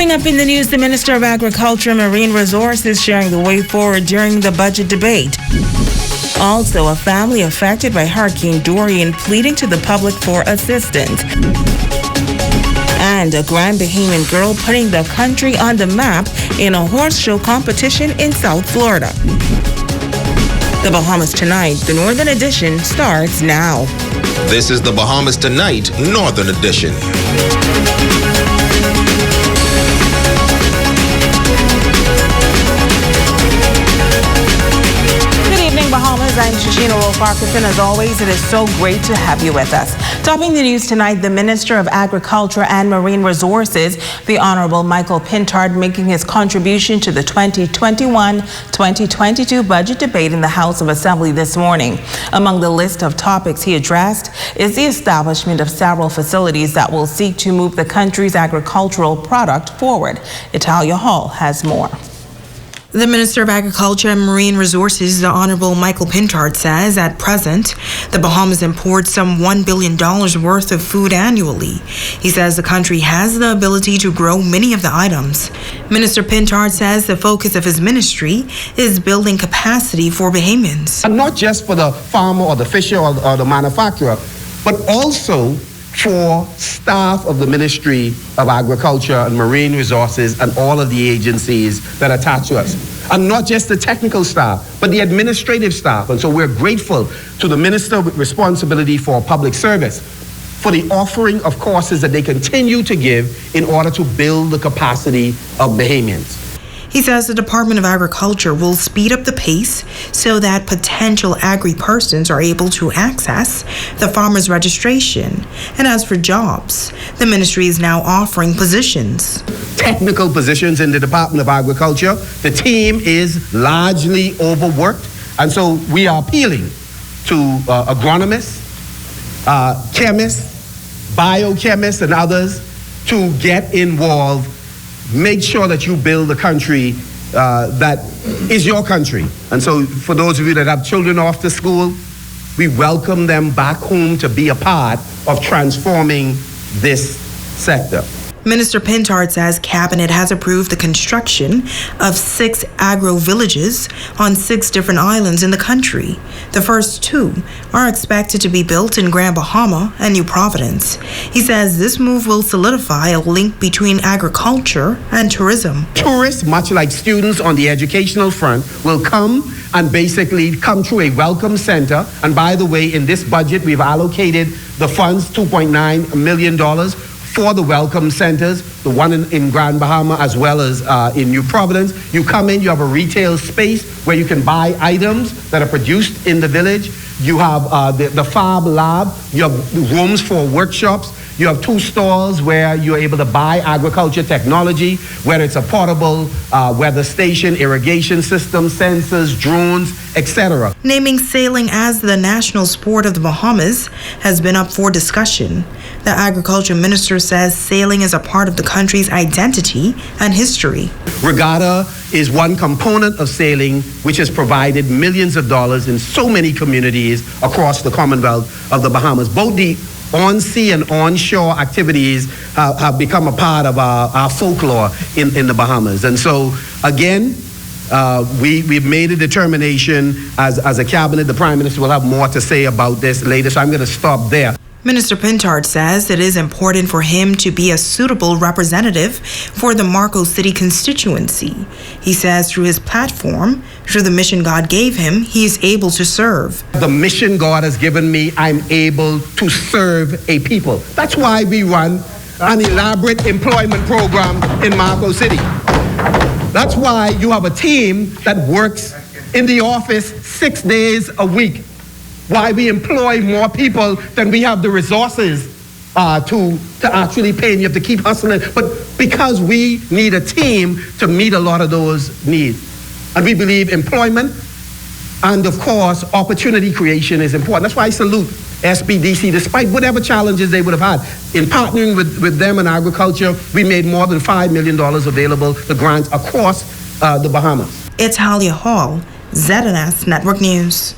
Coming up in the news, the Minister of Agriculture and Marine Resources sharing the way forward during the budget debate. Also, a family affected by Hurricane Dorian pleading to the public for assistance. And a Grand Bahamian girl putting the country on the map in a horse show competition in South Florida. The Bahamas Tonight, the Northern Edition, starts now. This is the Bahamas Tonight, Northern Edition. Bahamas, I'm Shashina Wolf-Arkerson. As always, it is so great to have you with us. Topping the news tonight, the Minister of Agriculture and Marine Resources, the Honorable Michael Pintard, making his contribution to the 2021-2022 budget debate in the House of Assembly this morning. Among the list of topics he addressed is the establishment of several facilities that will seek to move the country's agricultural product forward. Italia Hall has more. The Minister of Agriculture and Marine Resources, the Honorable Michael Pintard, says at present, the Bahamas import some $1 billion worth of food annually. He says the country has the ability to grow many of the items. Minister Pintard says the focus of his ministry is building capacity for Bahamians. And not just for the farmer or the fisher or the manufacturer, but also for staff of the Ministry of Agriculture and Marine Resources and all of the agencies that attach to us. And not just the technical staff, but the administrative staff. And so we're grateful to the Minister with responsibility for public service for the offering of courses that they continue to give in order to build the capacity of Bahamians. He says the Department of Agriculture will speed up the pace so that potential agri-persons are able to access the farmer's registration. And as for jobs, the ministry is now offering positions. Technical positions in the Department of Agriculture. The team is largely overworked, and so we are appealing to agronomists, chemists, biochemists, and others to get involved. Make sure that you build a country that is your country. And so for those of you that have children off to school, we welcome them back home to be a part of transforming this sector. Minister Pintard says Cabinet has approved the construction of 6 agro-villages on 6 different islands in the country. The first 2 are expected to be built in Grand Bahama and New Providence. He says this move will solidify a link between agriculture and tourism. Tourists, much like students on the educational front, will come and basically come through a welcome center. And by the way, in this budget, we've allocated the funds, $2.9 million, for the welcome centers, the one in Grand Bahama as well as in New Providence. You come in, you have a retail space where you can buy items that are produced in the village. You have the Fab Lab, you have rooms for workshops. You have 2 stalls where you're able to buy agriculture technology, whether it's a portable weather station, irrigation system, sensors, drones, etc. Naming sailing as the national sport of the Bahamas has been up for discussion. The agriculture minister says sailing is a part of the country's identity and history. Regatta is one component of sailing which has provided millions of dollars in so many communities across the Commonwealth of the Bahamas. Both the on-sea and onshore activities have become a part of our folklore in the Bahamas. And so, again, we've made a determination as a cabinet. The Prime Minister will have more to say about this later, so I'm going to stop there. Minister Pintard says it is important for him to be a suitable representative for the Marco City constituency. He says through his platform, through the mission God gave him, he is able to serve. The mission God has given me, I'm able to serve a people. That's why we run an elaborate employment program in Marco City. That's why you have a team that works in the office 6 days a week. Why we employ more people than we have the resources to actually pay, and you have to keep hustling. But because we need a team to meet a lot of those needs. And we believe employment and, of course, opportunity creation is important. That's why I salute SBDC, despite whatever challenges they would have had. In partnering with them in agriculture, we made more than $5 million available, the grants across the Bahamas. Italia Hall, ZNS Network News.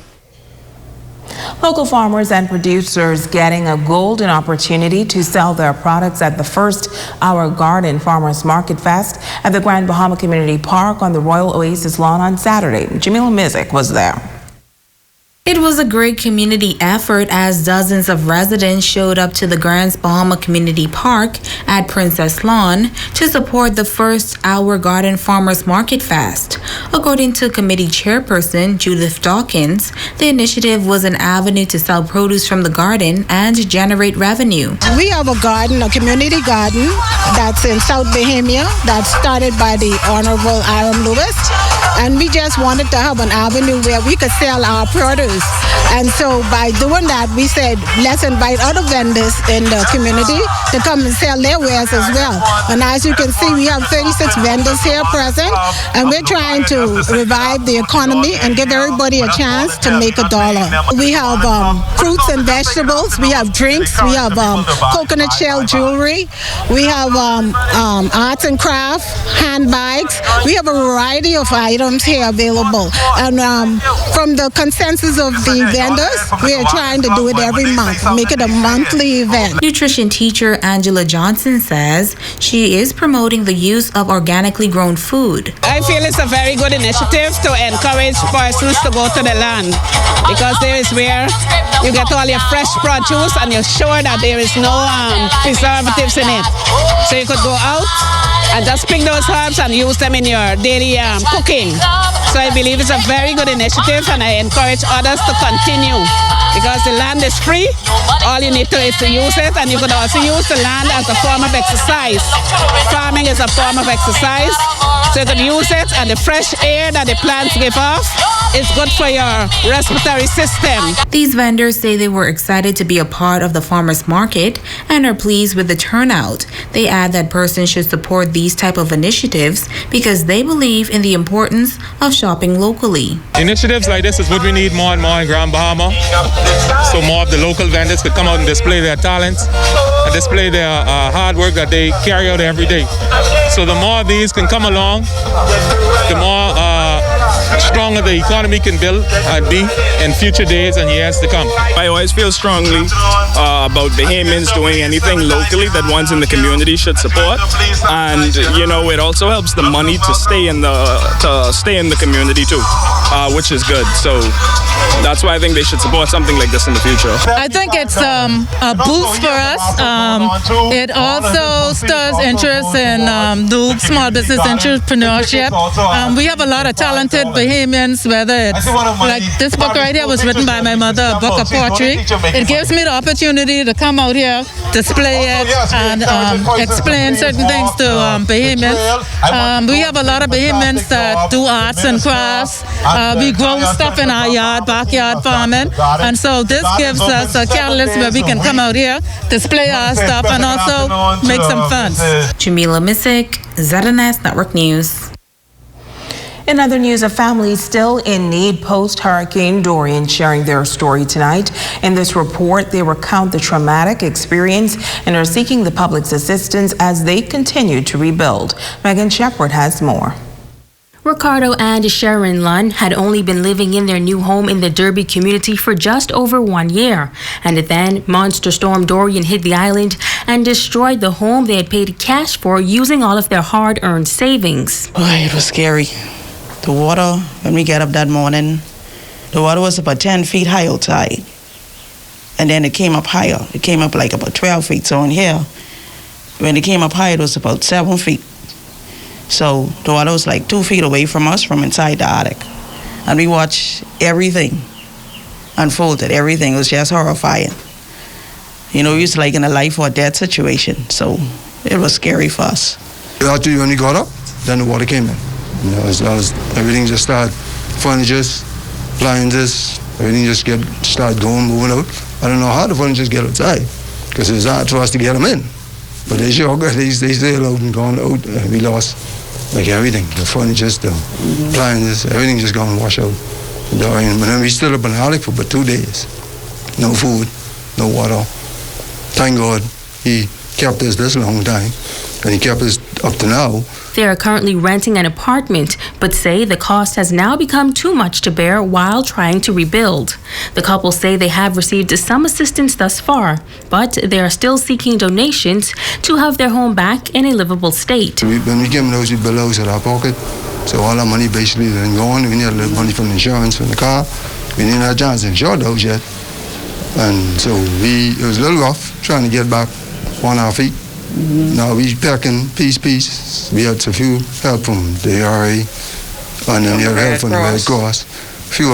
Local farmers and producers getting a golden opportunity to sell their products at the first Our Garden Farmers Market Fest at the Grand Bahama Community Park on the Royal Oasis lawn on Saturday. Jamila Mizik was there. It was a great community effort as dozens of residents showed up to the Grand Bahama Community Park at Princess Lawn to support the first Our Garden Farmers Market Fest. According to committee chairperson Judith Dawkins, the initiative was an avenue to sell produce from the garden and generate revenue. We have a garden, a community garden that's in South Bahama that's started by the Honorable Aaron Lewis, and we just wanted to have an avenue where we could sell our produce. And so by doing that, we said, let's invite other vendors in the community to come and sell their wares as well. And as you can see, we have 36 vendors here present, and we're trying to revive the economy and give everybody a chance to make $1. We have fruits and vegetables, we have drinks, we have coconut shell jewelry, we have arts and craft, handbags. We have a variety of items here available. And from the consensus of the vendors, we are trying to do it every month, make it a monthly event. Nutrition teacher Angela Johnson says she is promoting the use of organically grown food. I feel it's a very good initiative to encourage persons to go to the land, because there is where you get all your fresh produce and you're sure that there is no preservatives in it. So you could go out and just pick those herbs and use them in your daily cooking. So I believe it's a very good initiative, and I encourage others to continue, because the land is free. All you need to is to use it, and you could also use the land as a form of exercise. Farming is a form of exercise, so you could use it, and the fresh air that the plants give off is good for your respiratory system. These vendors say they were excited to be a part of the farmers market and are pleased with the turnout. They add that persons should support these type of initiatives because they believe in the importance of shopping locally. Initiatives like this is what we need more and more in Grand Bahama, so more of the local vendors could come out and display their talents and display their hard work that they carry out every day. So the more of these can come along, the more stronger the economy can build and be in future days and years to come. I always feel strongly about Bahamians doing anything locally that ones in the community should support, and it also helps the money to stay in the community too, which is good. So that's why I think they should support something like this in the future. I think it's a boost for us. It also stirs interest in small business entrepreneurship. We have a lot of talented Bahamians, whether it's like this book right here was written by my mother, a book of poetry. It gives me the opportunity to come out here, display it, and explain certain things to Bahamians. We have a lot of Bahamians that do arts and crafts. We grow stuff in our yard, backyard farming, and so this gives us a catalyst where we can come out here, display our stuff, and also make some fun. Jamila Mizik, ZNS Network News. In other news, a family still in need post-Hurricane Dorian sharing their story tonight. In this report, they recount the traumatic experience and are seeking the public's assistance as they continue to rebuild. Megan Shepard has more. Ricardo and Sharon Lunn had only been living in their new home in the Derby community for just over 1 year. And then Monster Storm Dorian hit the island and destroyed the home they had paid cash for using all of their hard-earned savings. Boy, it was scary. The water, when we get up that morning, the water was about 10 feet high outside. And then it came up higher. It came up like about 12 feet. So in here, when it came up high, it was about 7 feet. So the water was like 2 feet away from us from inside the attic. And we watched everything unfolded. Everything was just horrifying. We was like in a life or death situation. So it was scary for us. After when we got up, then the water came in. Everything just started, furniture, appliances, everything just started moving out. I don't know how the furniture get outside, because it was hard for us to get them in. But they still out and gone out. We lost like everything, the furniture, the appliances, everything just gone washed out. But then we still up in Harlech for about 2 days. No food, no water. Thank God he kept us this long time, and he kept us up to now. They are currently renting an apartment, but say the cost has now become too much to bear while trying to rebuild. The couple say they have received some assistance thus far, but they are still seeking donations to have their home back in a livable state. When we came in the house, we built a house out of our pocket. So all our money basically then gone. We need a little money from the insurance from the car. We didn't have a chance to insure the house yet. And so it was a little rough trying to get back on our feet. Now we packing piece. We had a few help from the ARA, and then we had help from the Red Cross. A few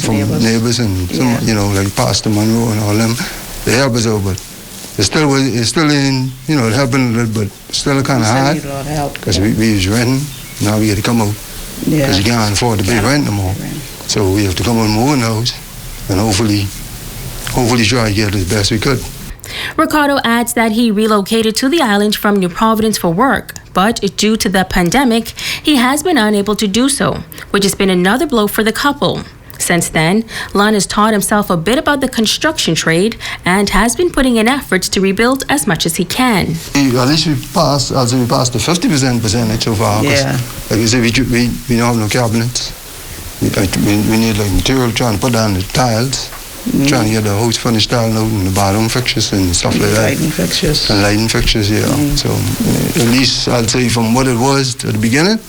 from neighbors and some, like Pastor Monroe and all them. They help us out, but it's still in, helping a little, but still kind of hard because we was renting. Now we got to come out because you can't afford to pay rent no more. So we have to come out more in the house and hopefully try to get as best we could. Ricardo adds that he relocated to the island from New Providence for work, but due to the pandemic, he has been unable to do so, which has been another blow for the couple. Since then, Lon has taught himself a bit about the construction trade and has been putting in efforts to rebuild as much as he can. At least we passed the 50% percentage so far. Yeah. Like I said, we don't have no cabinets. We need material trying to put down the tiles. Trying to get the house finished out and the bottom fixtures and stuff like that. Lighting fixtures. And lighting fixtures, yeah. So at least I'd say from what it was at the beginning,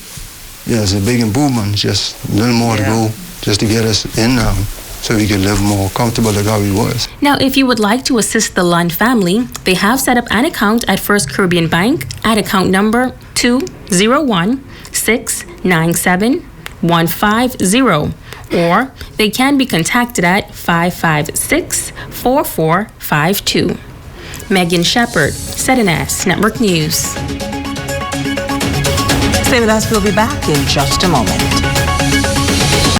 it's a big improvement. Just a little more to go just to get us in now so we can live more comfortable like how we was. Now, if you would like to assist the Lund family, they have set up an account at First Caribbean Bank at account number 201-697-150. Or they can be contacted at 556-4452. Megan Shepard, ZNS Network News. Stay with us. We'll be back in just a moment.